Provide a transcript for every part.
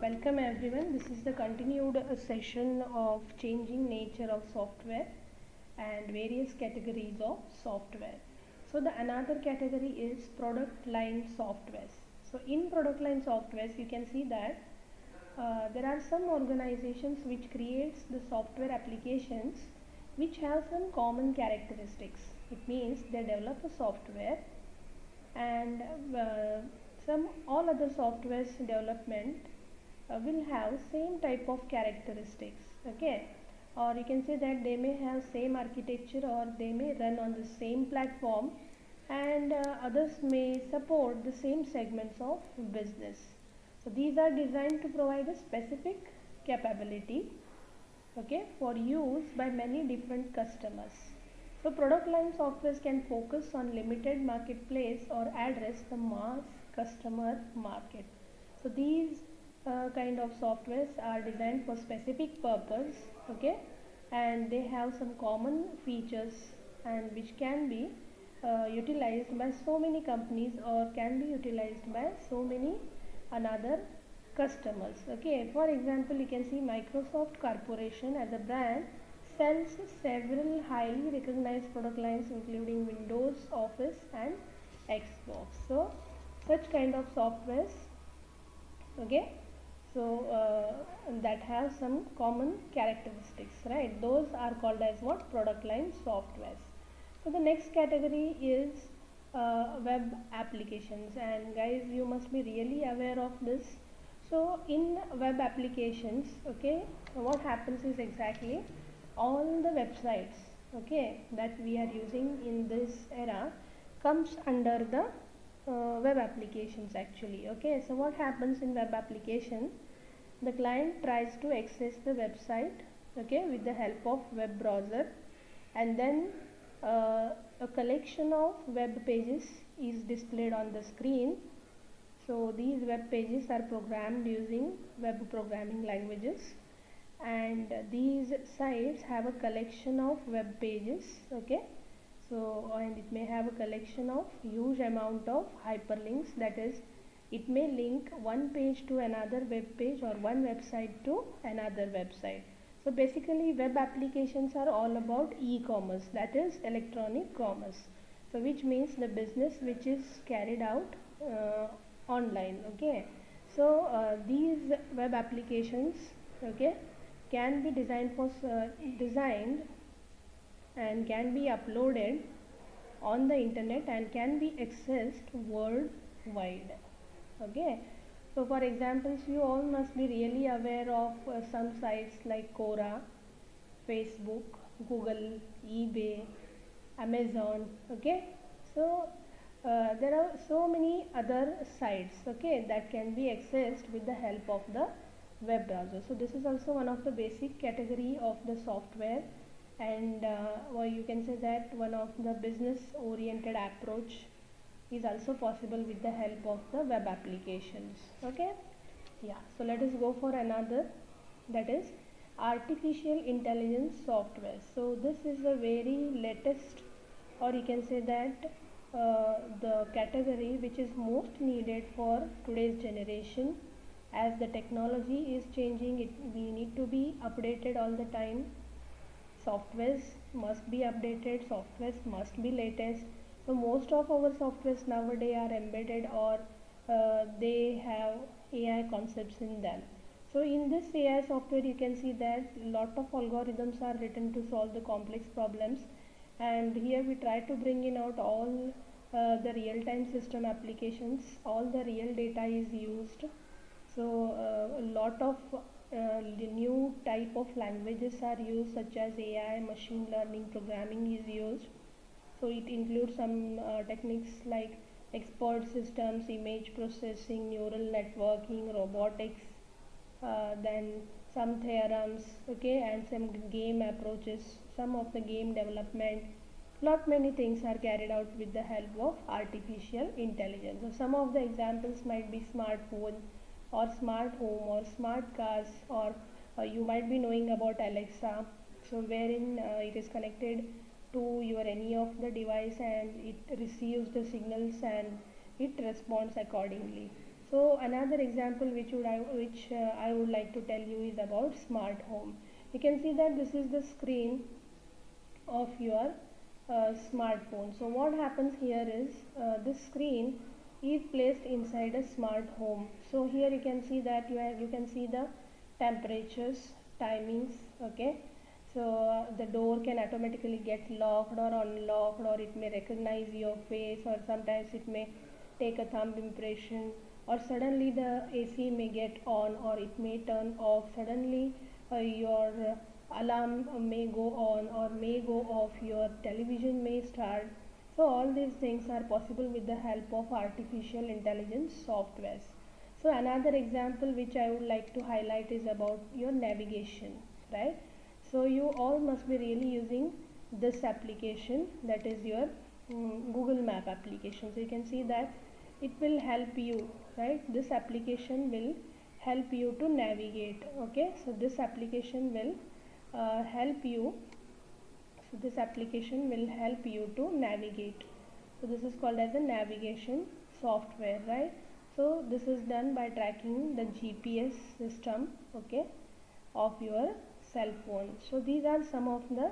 Welcome everyone. This is the continued session of changing nature of software and various categories of software. So the another category is product line softwares. So in product line softwares you can see that there are some organizations which creates the software applications which have some common characteristics. It means they develop a software and some all other softwares development will have same type of characteristics, okay, or you can say that they may have same architecture or they may run on the same platform, and others may support the same segments of business. So these are designed to provide a specific capability, okay, for use by many different customers. So product line softwares can focus on limited marketplace or address the mass customer market. So these kind of softwares are designed for specific purpose, okay, and they have some common features and which can be utilized by so many companies or can be utilized by so many another customers, okay. For example, you can see Microsoft Corporation as a brand sells several highly recognized product lines including Windows, Office and Xbox. So such kind of softwares, okay, so that have some common characteristics, right? Those are called as what? Product line softwares. So the next category is web applications, and guys, you must be really aware of this. So in web applications, okay, what happens is exactly all the websites, okay, that we are using in this era comes under the web applications actually, okay. So what happens in web application, the client tries to access the website, okay, with the help of web browser, and then a collection of web pages is displayed on the screen. So these web pages are programmed using web programming languages, and these sites have a collection of web pages, okay. So and it may have a collection of huge amount of hyperlinks, that is it may link one page to another web page or one website to another website. So basically web applications are all about e-commerce, that is electronic commerce. So which means the business which is carried out online, okay. So these web applications, okay, can be designed and can be uploaded on the internet and can be accessed worldwide, okay. So for examples, you all must be really aware of some sites like Quora, Facebook, Google, eBay, Amazon, okay. So there are so many other sites, okay, that can be accessed with the help of the web browser. So this is also one of the basic category of the software, and or you can say that one of the business oriented approach is also possible with the help of the web applications, okay. Yeah, so let us go for another, that is artificial intelligence software. So this is a very latest, or you can say that the category which is most needed for today's generation. As the technology is changing, we need to be updated all the time. Softwares must be updated, softwares must be latest. So most of our softwares nowadays are embedded, or they have AI concepts in them. So in this AI software you can see that lot of algorithms are written to solve the complex problems, and here we try to bring in out all the real-time system applications. All the real data is used. So a lot of new type of languages are used, such as AI, machine learning, programming is used. So it includes some techniques like expert systems, image processing, neural networking, robotics, then some theorems, okay, and some game approaches, some of the game development. Lot many things are carried out with the help of artificial intelligence. So some of the examples might be smartphone or smart home or smart cars, or you might be knowing about Alexa, so wherein it is connected to your any of the device and it receives the signals and it responds accordingly. So another example I would like to tell you is about smart home. You can see that this is the screen of your smartphone. So what happens here is this screen is placed inside a smart home. So here you can see that you can see the temperatures, timings. Okay, so the door can automatically get locked or unlocked, or it may recognize your face, or sometimes it may take a thumb impression, or suddenly the AC may get on or it may turn off. Suddenly your alarm may go on or may go off, your television may start. So all these things are possible with the help of artificial intelligence softwares. So another example which I would like to highlight is about your navigation, right? So you all must be really using this application, that is your Google Map application. So you can see that it will help you, right? This application will help you to navigate. Okay, so this application will help you, so this application will help you to navigate. So this is called as a navigation software, right? So this is done by tracking the GPS system, okay, of your cell phone. So these are some of the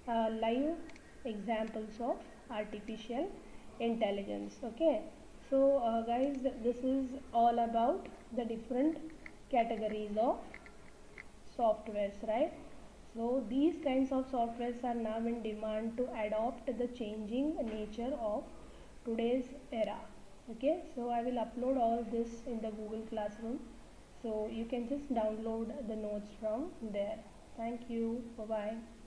live examples of artificial intelligence. Okay, so guys, this is all about the different categories of softwares, right? So these kinds of softwares are now in demand to adopt the changing nature of today's era. Okay, so I will upload all this in the Google Classroom, so you can just download the notes from there. Thank you. Bye bye.